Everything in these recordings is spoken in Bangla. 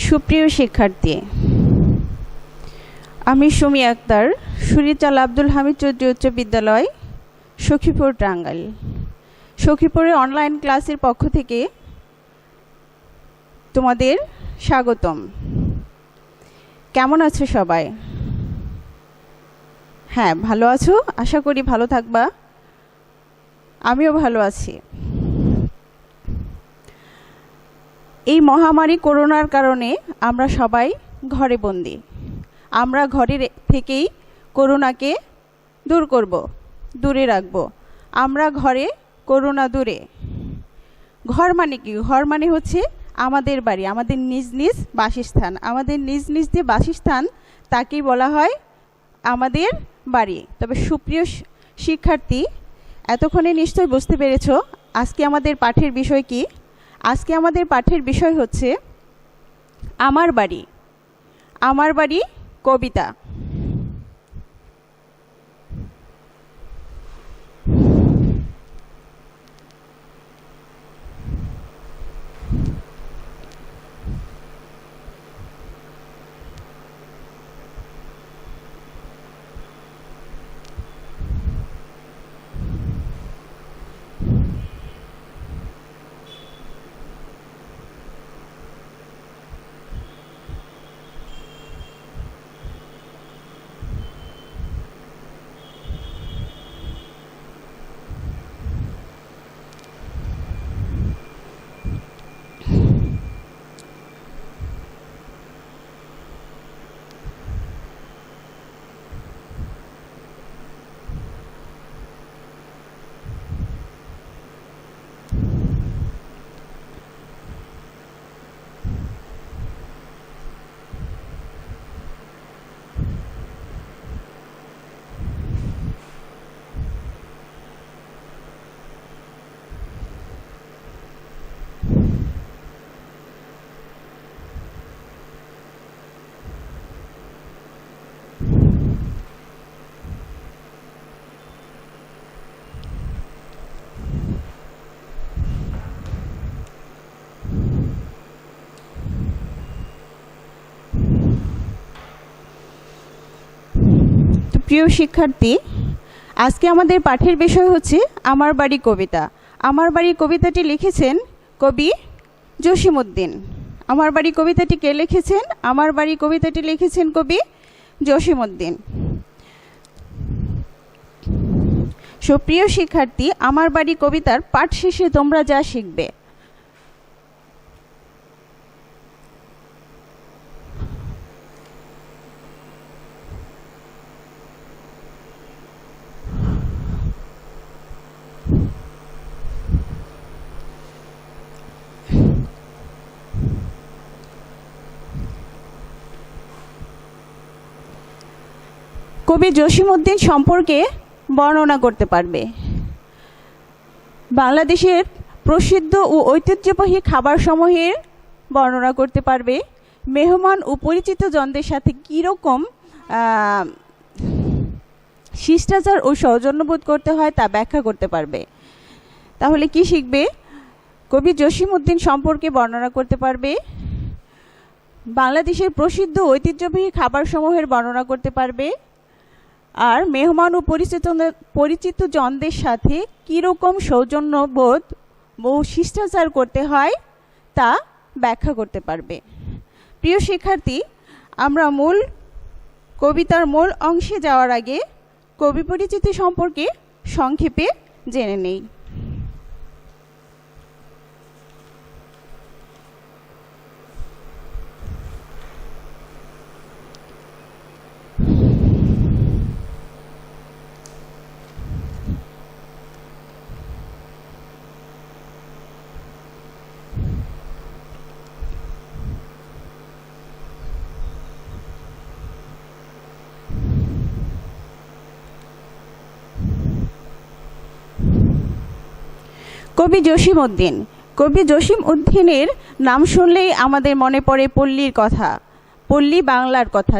সুপ্রিয় শিক্ষার্থী, আমি সুমি আক্তার, সুরিচাল আব্দুল হামিদ চৌধুরী উচ্চ বিদ্যালয়, সখীপুর, টাঙ্গাইল। সখীপুরে অনলাইন ক্লাসের পক্ষ থেকে তোমাদের স্বাগতম। কেমন আছো সবাই? হ্যাঁ, ভালো আছো? আশা করি ভালো থাকবা। আমিও ভালো আছি। এই মহামারী করোনার কারণে আমরা সবাই ঘরে বন্দি। আমরা ঘরে থেকেই করোনাকে দূর করব, দূরে রাখব। আমরা ঘরে, করোনা দূরে। ঘর মানে কি? ঘর মানে হচ্ছে আমাদের বাড়ি, আমাদের নিজ নিজ বাসস্থান। আমাদের নিজ নিজ যে বাসস্থান তাকেই বলা হয় আমাদের বাড়ি। তবে সুপ্রিয় শিক্ষার্থী, এতক্ষণে নিশ্চয়ই বুঝতে পেরেছ আজকে আমাদের পাঠের বিষয় কি। আজকে আমাদের পাঠের বিষয় হচ্ছে আমার বাড়ি। আমার বাড়ি কবিতা। প্রিয় শিক্ষার্থী, আজকে আমাদের পাঠের বিষয় হচ্ছে আমার বাড়ি কবিতা। আমার বাড়ি কবিতাটি লিখেছেন কবি জসিমউদ্দিন। আমার বাড়ি কবিতাটি কে লিখেছেন? আমার বাড়ি কবিতাটি লিখেছেন কবি জসিমউদ্দিন। সুপ্রিয় শিক্ষার্থী, আমার বাড়ি কবিতার পাঠ শেষে তোমরা যা শিখবে, কবি জসিমউদ্দিন সম্পর্কে বর্ণনা করতে পারবে। বাংলাদেশের প্রসিদ্ধ ও ঐতিহ্যবাহী খাবারসমূহের বর্ণনা করতে পারবে। মেহমান ও পরিচিত জনদের সাথে কীরকম শিষ্টাচার ও সৌজন্যবোধ করতে হয় তা ব্যাখ্যা করতে পারবে। তাহলে কি শিখবে? কবি জসিমউদ্দিন সম্পর্কে বর্ণনা করতে পারবে, বাংলাদেশের প্রসিদ্ধ ঐতিহ্যবাহী খাবারসমূহের বর্ণনা করতে পারবে, আর মেহমান ও পরিচিত জনদের সাথে কীরকম সৌজন্যবোধ ও শিষ্টাচার করতে হয় তা ব্যাখ্যা করতে পারবে। প্রিয় শিক্ষার্থী, আমরা কবিতার মূল অংশে যাওয়ার আগে কবি পরিচিতি সম্পর্কে সংক্ষেপে জেনে নেই। কবি জসিমউদ্দিন। কবি জসিমউদ্দিনের নাম শুনলেই আমাদের মনে পড়ে পল্লীর কথা, পল্লী বাংলার কথা,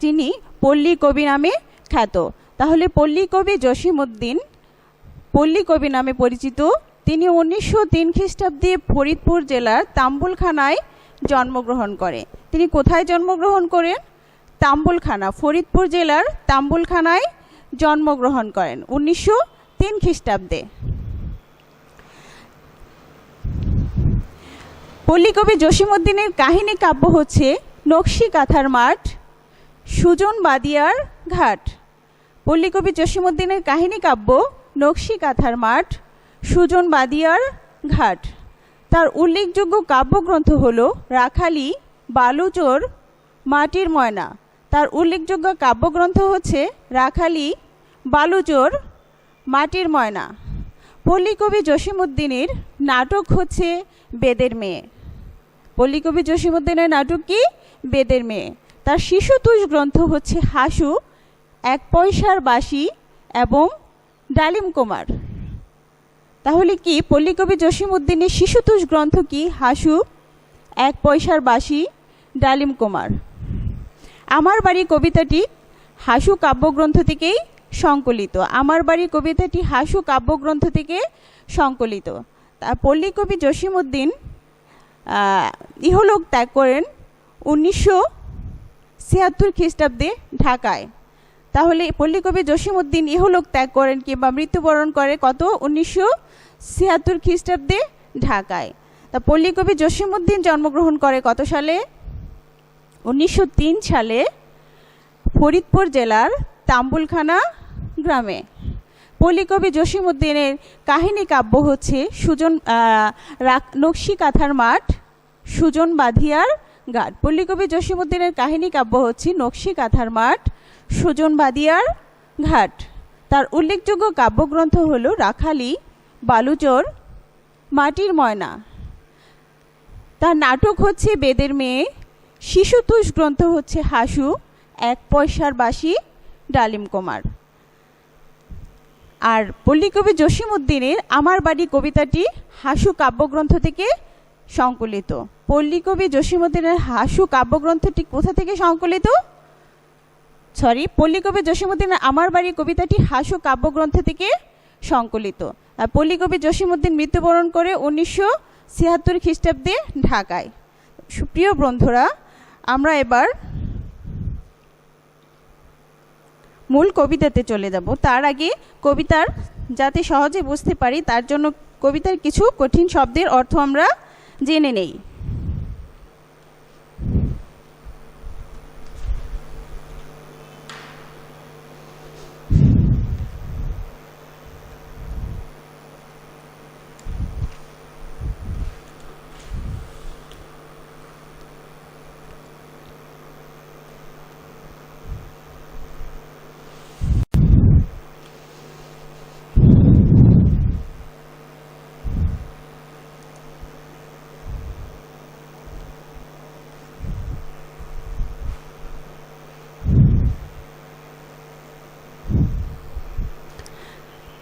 যিনি পল্লী কবি নামে খ্যাত। তাহলে পল্লী কবি জসিমউদ্দিন পল্লী কবি নামে পরিচিত। তিনি 1903 খ্রিস্টাব্দে ফরিদপুর জেলার তাম্বুলখানায় জন্মগ্রহণ করে। তিনি কোথায় জন্মগ্রহণ করেন? তাম্বুলখানা, ফরিদপুর জেলার তাম্বুলখানায় জন্মগ্রহণ করেন 1903 খ্রিস্টাব্দে। পল্লীকবি জসীমউদ্দীনের কাহিনী কাব্য হচ্ছে নকশি কাঁথার মাঠ, সুজন বাদিয়ার ঘাট। পল্লীকবি জসীমউদ্দীনের কাহিনী কাব্য নকশি কাঁথার মাঠ, সুজন বাদিয়ার ঘাট। তার উল্লেখযোগ্য কাব্যগ্রন্থ হল রাখালি, বালুচর, মাটির ময়না। তার উল্লেখযোগ্য কাব্যগ্রন্থ হচ্ছে রাখালি, বালুচর, মাটির ময়না। পল্লীকবি জসীমউদ্দীনের নাটক হচ্ছে বেদের মেয়ে। পল্লীকবি জসীমউদ্দীনের নাটক কি? বেদের মেয়ে। তার শিশুতোষ গ্রন্থ হচ্ছে হাসু, এক পয়সার বাঁশি এবং ডালিম কুমার। তাহলে কি পল্লীকবি জসীমউদ্দীনের শিশুতোষ গ্রন্থ কি? হাসু, এক পয়সার বাঁশি, ডালিম কুমার। আমার বাড়ি কবিতাটি হাসু কাব্যগ্রন্থ থেকেই সংকলিত। আমার বাড়ি কবিতাটি হাসু কাব্যগ্রন্থ থেকে সংকলিত। তা পল্লীকবি জসীমউদ্দীন ইহলোক ত্যাগ করেন 1976 খ্রিস্টাব্দে ঢাকায়। তাহলে পল্লীকবি জসীমউদ্দীন ইহলোক ত্যাগ করেন কিংবা মৃত্যুবরণ করে কত? 1976 খ্রিস্টাব্দে ঢাকায়। তা পল্লীকবি জসীমউদ্দীন জন্মগ্রহণ করে কত সালে? 1903 সালে ফরিদপুর জেলার তাম্বুলখানা গ্রামে। পল্লীকবি জসীমউদ্দীনের কাহিনী কাব্য হচ্ছে নকশি কাঁথার মাঠ, সুজন বাদিয়ার ঘাট। পল্লীকবি জসীমউদ্দীনের কাহিনী কাব্য হচ্ছে নকশি কাঁথার মাঠ, সুজন বাদিয়ার ঘাট। তার উল্লেখযোগ্য কাব্যগ্রন্থ হল রাখালি, বালুচর, মাটির ময়না। তার নাটক হচ্ছে বেদের মেয়ে। শিশুতোষ গ্রন্থ হচ্ছে হাসু, এক পয়সার বাঁশি, ডালিম কুমার। আর পল্লীকবি জসীমউদ্দীনের আমার বাড়ি কবিতাটি হাসু কাব্যগ্রন্থ থেকে সংকলিত। পল্লীকবি জসীমউদ্দীনের হাসু কাব্যগ্রন্থটি কোথা থেকে সংকলিত? পল্লীকবি জসীমউদ্দীনের আমার বাড়ি কবিতাটি হাসু কাব্যগ্রন্থ থেকে সংকলিত। আর পল্লীকবি জসীমউদ্দীন মৃত্যুবরণ করে 1976 খ্রিস্টাব্দে ঢাকায়। সুপ্রিয় বন্ধুরা, আমরা এবার মূল কবিতাতে চলে যাব। তার আগে কবিতার যাতে সহজে বুঝতে পারি তার জন্য কবিতার কিছু কঠিন শব্দের অর্থ আমরা জেনে নেই।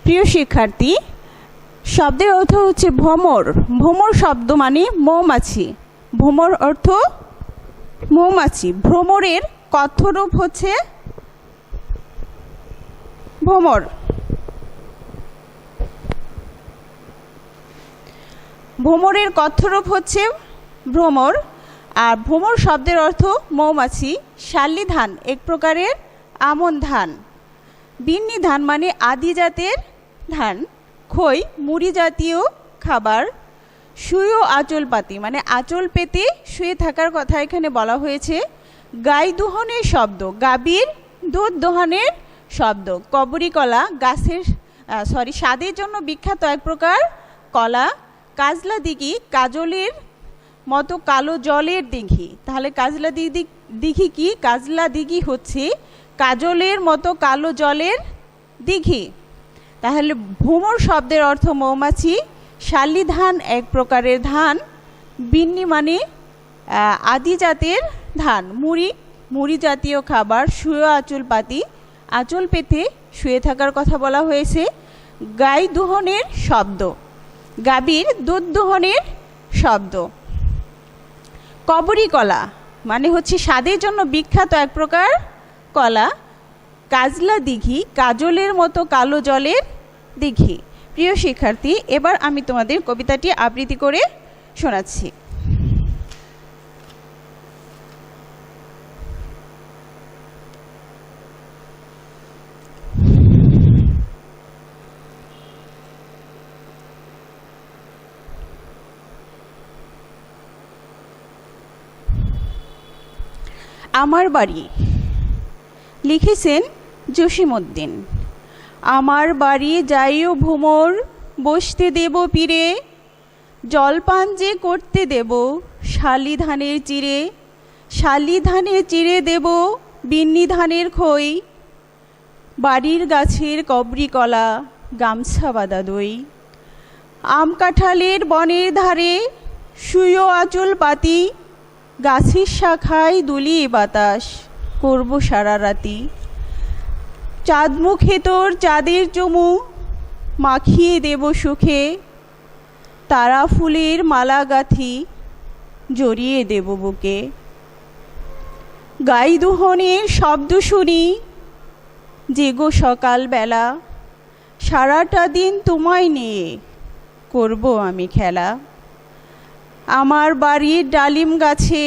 প্রিয় শিক্ষার্থী, শব্দের অর্থ হচ্ছে ভ্রমর। ভ্রমর শব্দ মানে মৌমাছি। ভ্রমর অর্থ মৌমাছি। ভ্রমরের কথ্যরূপ হচ্ছে ভ্রমর। ভ্রমরের কথ্যরূপ হচ্ছে ভ্রমর। আর ভ্রমর শব্দের অর্থ মৌমাছি। শালি ধান এক প্রকারের আমন ধান। বিন্নি ধান মানে আদি জাতের ধান। খই মুড়ি জাতীয় খাবার। শুয়ে আঁচল পাতি মানে আঁচল পেতে শুয়ে থাকার কথা এখানে বলা হয়েছে। গাই দুহনের শব্দ, গাভীর দুধ দোহানের শব্দ। কবরী কলা গাছের স্বাদের জন্য বিখ্যাত এক প্রকার কলা। কাজলা দিঘি কাজলের মতো কালো জলের দিঘি। তাহলে কাজলা দিঘি কি? কাজলা দিঘি হচ্ছে কাজলের মতো কালো জলের দিঘি। তাহলে ভ্রমর শব্দের অর্থ মৌমাছি। শালি ধান এক প্রকারের ধান। বিন্নি মানে আদি জাতের ধান। মুড়ি জাতীয় খাবার। শুয়ে আঁচল পাতি আঁচল পেতে শুয়ে থাকার কথা বলা হয়েছে। গাই দুহনের শব্দ, গাভীর দুধ দোহনের শব্দ। কবরী কলা মানে হচ্ছে স্বাদের জন্য বিখ্যাত এক প্রকার কলা। কাজলা দিঘি কাজলের মতো কালো জলের দিঘি। প্রিয় শিক্ষার্থী, এবার আমি তোমাদের কবিতাটি আবৃত্তি করে শোনাচ্ছি। আমার বাড়ি, লিখেছেন জসিমউদ্দিন। আমার বাড়ি যাইও ভ্রমর, বসতে দেব পীরে, জলপান যে করতে দেব শালি ধানের চিড়ে, শালি ধানের চিড়ে দেব বিন্নি ধানের খই, বাড়ির গাছের কবরি কলা গামছা বাঁধা দই, আম কাঁঠালের বনের ধারে শুয়ো আঁচল পাতি, গাছের শাখায় দুলিয়ে বাতাস করব সারা রাতি, চাঁদ মুখে তোর চাঁদের চুমু মাখিয়ে দেব সুখে, তারা ফুলের মালা গাঁথি জড়িয়ে দেব বুকে, গাই দুহনের শব্দ শুনি জেগো সকালবেলা, সারাটা দিন তোমায় নিয়ে করব আমি খেলা। আমার বাড়ির ডালিম গাছে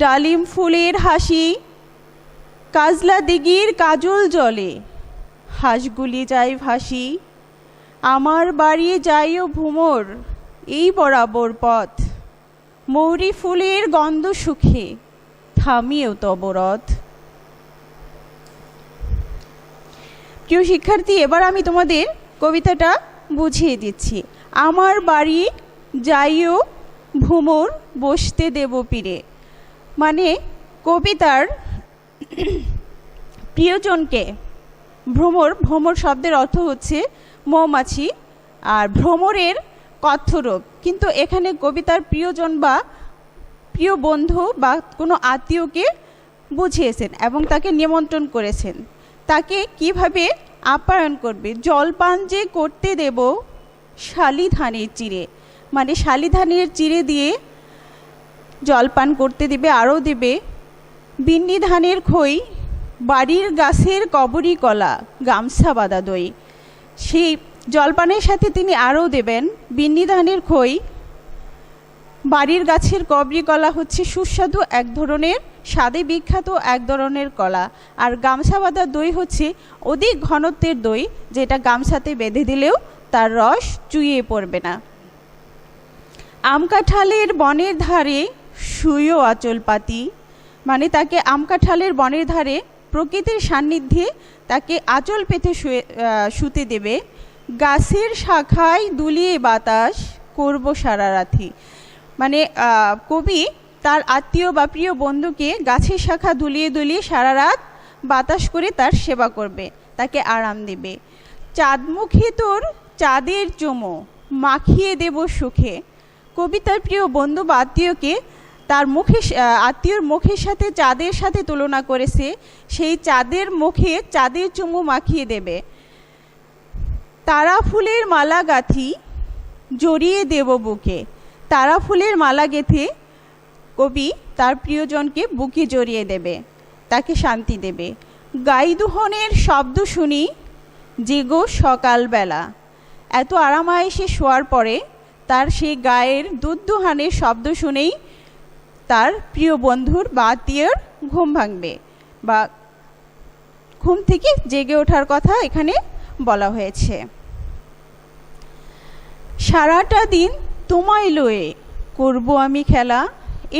ডালিম ফুলের হাসি, কাজলা দিঘির কাজল জলে হাঁসগুলি যায় ভাসি, আমার বাড়ি যাইও ভ্রমর এই বরাবর পথ, মৌরি ফুলের গন্ধ সুখে থামিয়েও তব রথ। প্রিয় শিক্ষার্থী, এবার আমি তোমাদের কবিতাটা বুঝিয়ে দিচ্ছি। আমার বাড়ি যাইও ভ্রমর, বসতে দেব পীরে, মানে কবিতার প্রিয়জনকে ভ্রমর, ভ্রমর শব্দের অর্থ হচ্ছে মৌমাছি, আর ভ্রমরের কথ্যরূপ, কিন্তু এখানে কবিতার প্রিয়জন বা প্রিয় বন্ধু বা কোনো আত্মীয়কে বুঝিয়েছেন এবং তাকে নিমন্ত্রণ করেছেন। তাকে কিভাবে আপ্যায়ন করবে? জলপান যে করতে দেব শালি ধানের চিড়ে, মানে শালি ধানের চিড়ে দিয়ে জলপান করতে দেবে, আরও দেবে বিন্নি ধানের খই, বাড়ির গাছের কবরি কলা গামছা বাঁধা দই। সেই জলপানের সাথে তিনি আরও দেবেন বিন্নি ধানের খই, বাড়ির গাছের কবরি কলা হচ্ছে সুস্বাদু এক ধরনের, স্বাদে বিখ্যাত এক ধরনের কলা, আর গামছা বাঁধা দই হচ্ছে অধিক ঘনত্বের দই, যেটা গামছাতে বেঁধে দিলেও তার রস চুইয়ে পড়বে না। আম কাঁঠালের বনের ধারে শুয়ো আঁচল পাতি, মানে তাকে আম কাঁঠালের বনের ধারে প্রকৃতির সান্নিধ্যে তাকে আঁচল পেতে শুতে দেবে, গাছের শাখায় দুলিয়ে বাতাস করব সারা রাতি, মানে কবি তার আত্মীয় বা প্রিয় বন্ধুকে গাছের শাখা দুলিয়ে দুলিয়ে সারা রাত বাতাস করে তার সেবা করবে, তাকে আরাম দেবে। চাঁদ মুখে তোর চাঁদের চুমো মাখিয়ে দেব সুখে, কবি তার প্রিয় বন্ধু বা আত্মীয়কে তার মুখে, আত্মীয়র মুখের সাথে চাঁদের সাথে তুলনা করেছে, সেই চাঁদের মুখে চাঁদের চুমু মাখিয়ে দেবে। তারা ফুলের মালা গাঁথি জড়িয়ে দেব বুকে, তারা ফুলের মালা গেঁথে কবি তার প্রিয়জনকে বুকে জড়িয়ে দেবে, তাকে শান্তি দেবে। গাই দুহনের শব্দ শুনি জেগো সকালবেলা, এত আরামায়েশে শোয়ার পরে তার সেই গায়ের দুধ দুহানের শব্দ শুনেই তার প্রিয় বন্ধুর বা আত্মীয়র ঘুম ভাঙবে বা ঘুম থেকে জেগে ওঠার কথা এখানে বলা হয়েছে। সারাটা দিন তোমায় লয়ে করব আমি খেলা,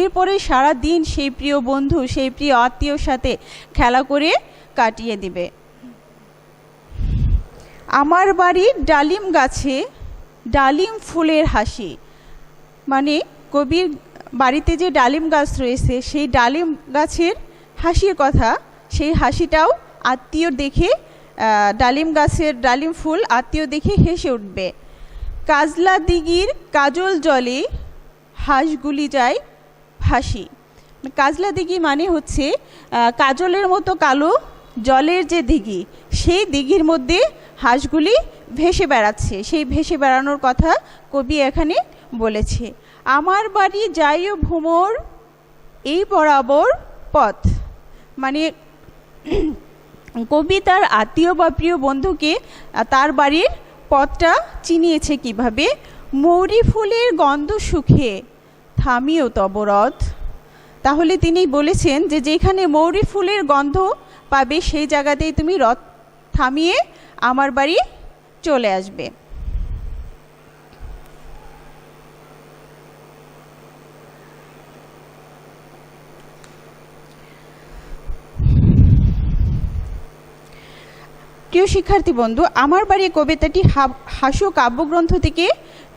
এরপরে সারা দিন সেই প্রিয় বন্ধু, সেই প্রিয় আত্মীয়র সাথে খেলা করে কাটিয়ে দিবে। আমার বাড়ির ডালিম গাছে ডালিম ফুলের হাসি, মানে কবির বাড়িতে যে ডালিম গাছ রয়েছে সেই ডালিম গাছের হাসির কথা, সেই হাসিটাও আত্মীয় দেখে, ডালিম গাছের ডালিম ফুল আত্মীয় দেখে হেসে উঠবে। কাজলা দিঘির কাজল জলে হাঁসগুলি যায় ভাসি, কাজলা দিঘি মানে হচ্ছে কাজলের মতো কালো জলের যে দিঘি, সেই দিঘির মধ্যে হাঁসগুলি ভেসে বেড়াচ্ছে, সেই ভেসে বেড়ানোর কথা কবি এখানে বলেছে। আমার বাড়ি যাইও ভ্রমর এই বরাবর পথ, মানে কবি তার আত্মীয় বা প্রিয় বন্ধুকে তার বাড়ির পথটা চিনিয়েছে কিভাবে? মৌরি ফুলের গন্ধ সুখে থামিও তব রথ, তাহলে তিনি বলেছেন যে যেখানে মৌরি ফুলের গন্ধ পাবে সেই জায়গাতেই তুমি রথ থামিয়ে আমার বাড়ি চলে আসবে। প্রিয় শিক্ষার্থী বন্ধু, আমার বাড়ি কবিতাটি হাসু কাব্যগ্রন্থ থেকে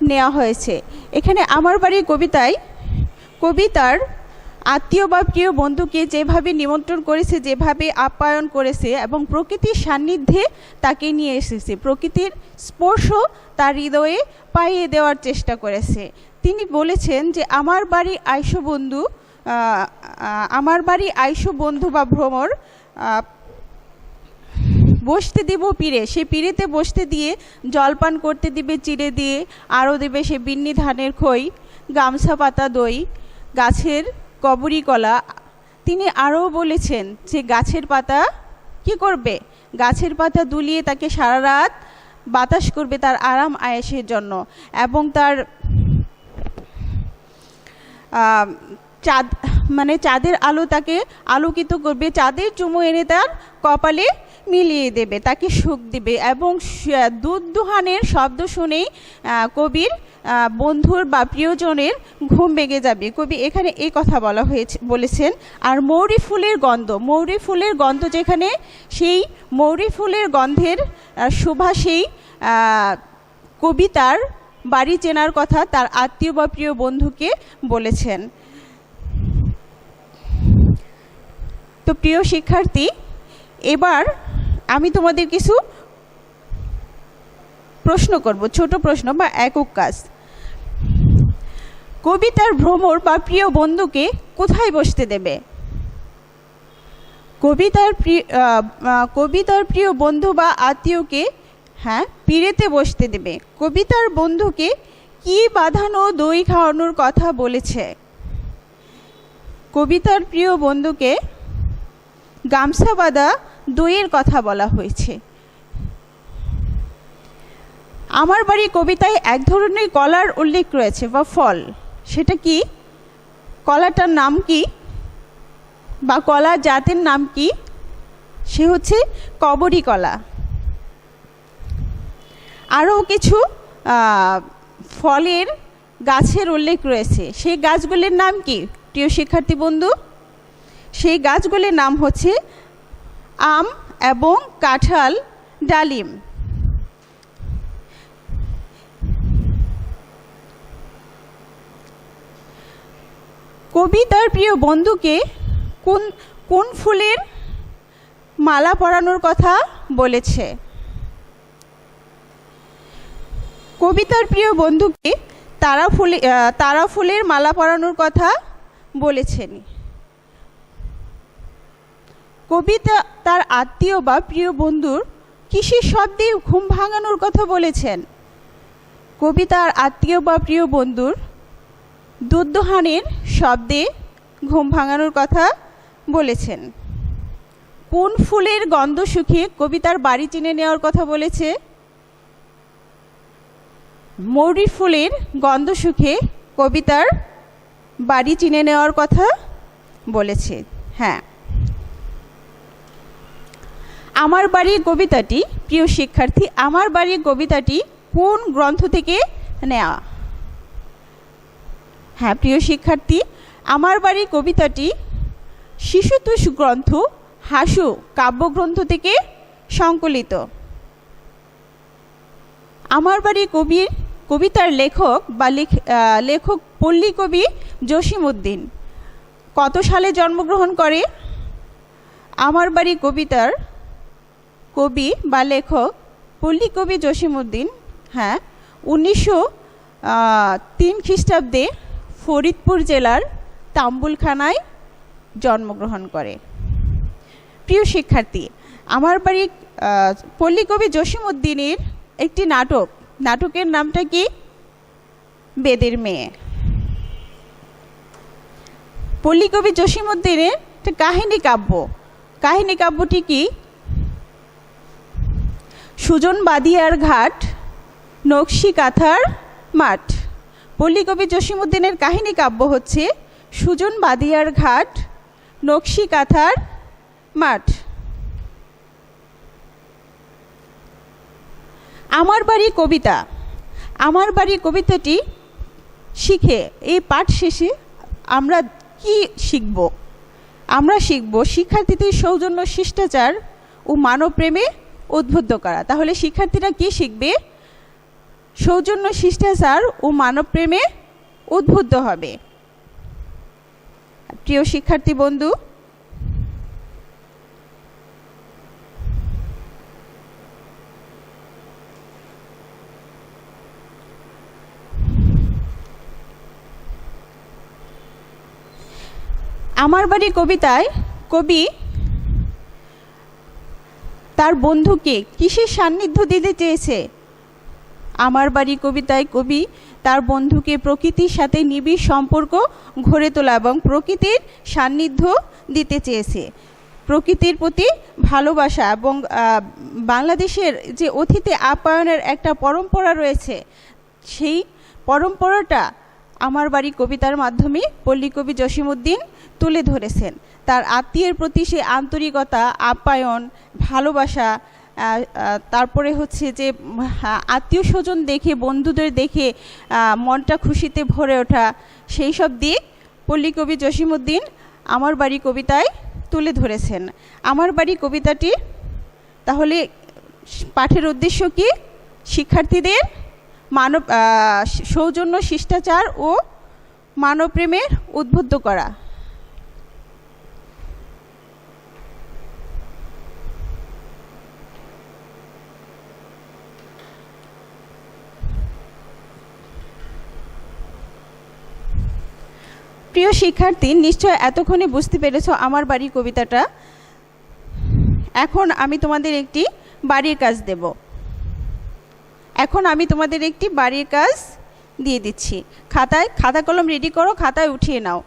নেওয়া হয়েছে। এখানে আমার বাড়ি কবিতায় কবিতার আত্মীয় বা প্রিয় বন্ধুকে যেভাবে নিমন্ত্রণ করেছে, যেভাবে আপ্যায়ন করেছে এবং প্রকৃতির সান্নিধ্যে তাকে নিয়ে এসেছে, প্রকৃতির স্পর্শ তার হৃদয়ে পাইয়ে দেওয়ার চেষ্টা করেছে। তিনি বলেছেন যে আমার বাড়ি আইসো বন্ধু বা ভ্রমর, বসতে দিব পীরে, সে পীরেতে বসতে দিয়ে জলপান করতে দিবে চিড়ে দিয়ে, আরও দেবে সে বিন্নি ধানের খই, গামছা পাতা দই, গাছের কবরি কলা। তিনি আরও বলেছেন যে গাছের পাতা কি করবে, গাছের পাতা দুলিয়ে তাকে সারা রাত বাতাস করবে তার আরাম আয়েসের জন্য, এবং তার চাঁদের আলো তাকে আলোকিত করবে, চাঁদের চুমু এনে তার কপালে মিলিয়ে দেবে, তাকে সুখ দিবে। এবং দুধ দুহানের শব্দ শুনেই কবির বন্ধুর বা প্রিয়জনের ঘুম ভেঙে যাবে। কবি এখানে এই কথা বলেছেন। আর মৌরি ফুলের গন্ধ যেখানে, সেই মৌরি ফুলের গন্ধের সুবাসেই কবি তার বাড়ি চেনার কথা তার আত্মীয় বা প্রিয় বন্ধুকে বলেছেন। তো প্রিয় শিক্ষার্থী, এবার আমি তোমাদের কিছু প্রশ্ন করব, ছোট প্রশ্ন বা একক কাজ। কবিতার ভ্রমর বা প্রিয় বন্ধুকে কোথায় বসতে দেবে? কবিতার প্রিয় বন্ধু বা আত্মীয়কে পীরেতে বসতে দেবে। কবিতার বন্ধুকে কি বাঁধানো দই খাওয়ানোর কথা বলেছে? কবিতার প্রিয় বন্ধুকে গামছা বাঁধা দইয়ের কথা বলা হয়েছে। আমার বাড়ি কবিতায় এক ধরনের কলার উল্লেখ রয়েছে বা ফল, সেটা কি? কলাটার নাম কি বা কলা জাতের নাম কি? সে হচ্ছে কবরি কলা। আরও কিছু ফলের গাছের উল্লেখ রয়েছে, সেই গাছগুলির নাম কি প্রিয় শিক্ষার্থী বন্ধু? সেই গাছগুলির নাম হচ্ছে আম এবং কাঁঠাল, ডালিম। কবি তার প্রিয় বন্ধুকে কোন ফুলের মালা পরানোর কথা বলেছে? কবিতার প্রিয় বন্ধুকে তারা ফুলের মালা পরানোর কথা বলেছেন। কবিতা তার আত্মীয় বা প্রিয় বন্ধুর কিসের শব্দে ঘুম ভাঙানোর কথা বলেছেন? কবিতার আত্মীয় বা প্রিয় বন্ধুর দুধ দোহানের শব্দে ঘুম ভাঙানোর কথা বলেছেন। কোন ফুলের গন্ধ শুকিয়ে কবিতার বাড়ি চিনে নেওয়ার কথা বলেছে? মৌরি ফুলের গন্ধ শুকে কবিতার বাড়ি চিনে নেওয়ার কথা বলেছে। হ্যাঁ, আমার বাড়ি কবিতাটি, প্রিয় শিক্ষার্থী, আমার বাড়ি কবিতাটি কোন গ্রন্থ থেকে নেওয়া? হ্যাঁ প্রিয় শিক্ষার্থী, আমার বাড়ি কবিতাটি শিশুতোষ গ্রন্থ হাসু কাব্যগ্রন্থ থেকে সংকলিত। আমার বাড়ি কবিতার লেখক বা লেখক পল্লী কবি জসিমউদ্দিন কত সালে জন্মগ্রহণ করে? আমার বাড়ি কবিতার কবি বা লেখক পল্লী কবি জসিমউদ্দিন 1903 খ্রিস্টাব্দে ফরিদপুর জেলার তাম্বুলখানায় জন্মগ্রহণ করে। প্রিয় শিক্ষার্থী, আমার বাড়ি পল্লী কবি জসিমউদ্দিনের একটি নাটকের নামটা কি? বেদের মেয়ে। পল্লী কবি জসিমউদ্দিনের একটা কাহিনী কাব্যটি কি? সুজন বাদিয়ার ঘাট, নকশি কাঁথার মাঠ। পল্লী কবি জসিমউদ্দিনের কাহিনী কাব্য হচ্ছে সুজন বাদিয়ার ঘাট, নকশি কাঁথার মাঠ। আমার বাড়ি কবিতাটি শিখে এই পাঠ শেষে আমরা কি শিখব? আমরা শিখব শিক্ষার্থীদের সৌজন্য, শিষ্টাচার ও মানবপ্রেমে উদ্বুদ্ধ করা। তাহলে শিক্ষার্থীরা কি শিখবে? সৌজন্য, শিষ্টাচার ও মানবপ্রেমে উদ্বুদ্ধ হবে। প্রিয় শিক্ষার্থী বন্ধু, আমার বাড়ি কবিতায় কবি তার বন্ধুকে কিসের সান্নিধ্য দিতে চেয়েছে? আমার বাড়ি কবিতায় কবি তার বন্ধুকে প্রকৃতির সাথে নিবিড় সম্পর্ক গড়ে তোলা এবং প্রকৃতির সান্নিধ্য দিতে চেয়েছে। প্রকৃতির প্রতি ভালোবাসা এবং বাংলাদেশের যে অতিথি আপ্যায়নের একটা পরম্পরা রয়েছে, সেই পরম্পরাটা আমার বাড়ি কবিতার মাধ্যমে পল্লীকবি জসিমউদ্দিন তুলে ধরেছেন। তার আত্মীয়ের প্রতি সে আন্তরিকতা, আপ্যায়ন, ভালোবাসা, তারপরে হচ্ছে যে আত্মীয় স্বজন দেখে, বন্ধুদের দেখে মনটা খুশিতে ভরে ওঠা, সেই সব দিক পল্লীকবি জসিমউদ্দিন আমার বাড়ি কবিতায় তুলে ধরেছেন। আমার বাড়ি কবিতাটি তাহলে পাঠের উদ্দেশ্য কি? শিক্ষার্থীদের সৌজন্য, শিষ্টাচার ও মানবপ্রেমের উদ্বুদ্ধ করা। প্রিয় শিক্ষার্থী, নিশ্চয় এতক্ষণে বুঝতে পেরেছ আমার বাড়ি কবিতাটা। এখন আমি তোমাদের একটি বাড়ির কাজ দেব। দিয়ে দিচ্ছি। খাতা কলম রেডি করো, খাতায় উঠিয়ে নাও।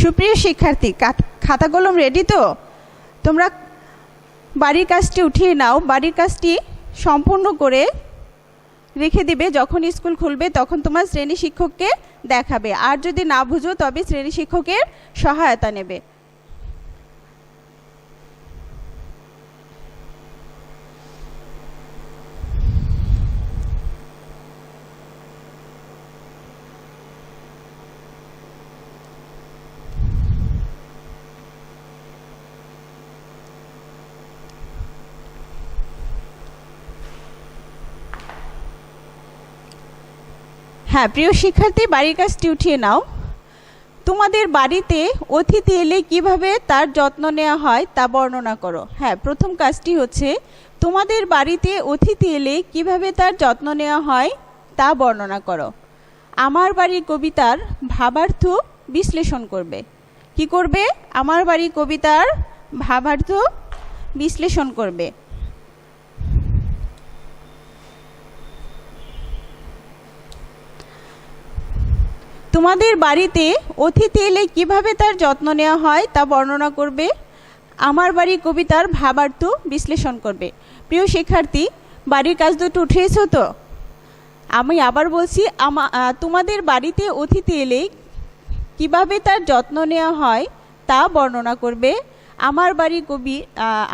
সুপ্রিয় শিক্ষার্থী, খাতা কলম রেডি তো? তোমরা বাড়ির কাজটি উঠিয়ে নাও। বাড়ির কাজটি সম্পূর্ণ করে রেখে দিবে। যখন স্কুল খুলবে তখন তোমার শ্রেণী শিক্ষককে দেখাবে। আর যদি না বুঝো তবে শ্রেণী শিক্ষকের সহায়তা নেবে। হ্যাঁ প্রিয় শিক্ষার্থী, বাড়ির কাজটি উঠিয়ে নাও। তোমাদের বাড়িতে অতিথি এলে কিভাবে তার যত্ন নেওয়া হয় তা বর্ণনা করো। হ্যাঁ, প্রথম কাজটি হচ্ছে তোমাদের বাড়িতে অতিথি এলে কিভাবে তার যত্ন নেওয়া হয় তা বর্ণনা করো। আমার বাড়ি কবিতার ভাবার্থ বিশ্লেষণ করবে। কি করবে? আমার বাড়ি কবিতার ভাবার্থ বিশ্লেষণ করবে। তোমাদের বাড়িতে অতিথি এলে কিভাবে তার যত্ন নেওয়া হয় তা বর্ণনা করবে। আমার বাড়ি কবিতার ভাবার্থ বিশ্লেষণ করবে। প্রিয় শিক্ষার্থী, বাড়ির কাজ দুটো উঠিয়েছ তো? আমি আবার বলছি, তোমাদের বাড়িতে অতিথি এলে কিভাবে তার যত্ন নেওয়া হয় তা বর্ণনা করবে।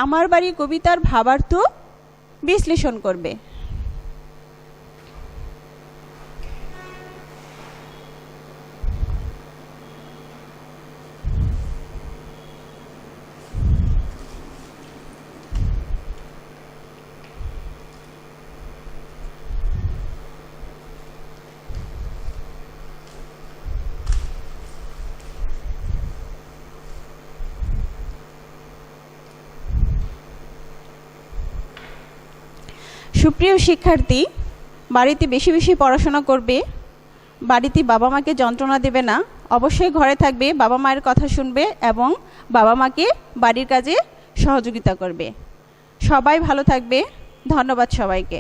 আমার বাড়ি কবিতার ভাবার্থ বিশ্লেষণ করবে। সুপ্রিয় শিক্ষার্থী, বাড়িতে বেশি বেশি পড়াশোনা করবে। বাড়িতে বাবা মাকে যন্ত্রণা দেবে না। অবশ্যই ঘরে থাকবে, বাবা মায়ের কথা শুনবে এবং বাবা মাকে বাড়ির কাজে সহযোগিতা করবে। সবাই ভালো থাকবে। ধন্যবাদ সবাইকে।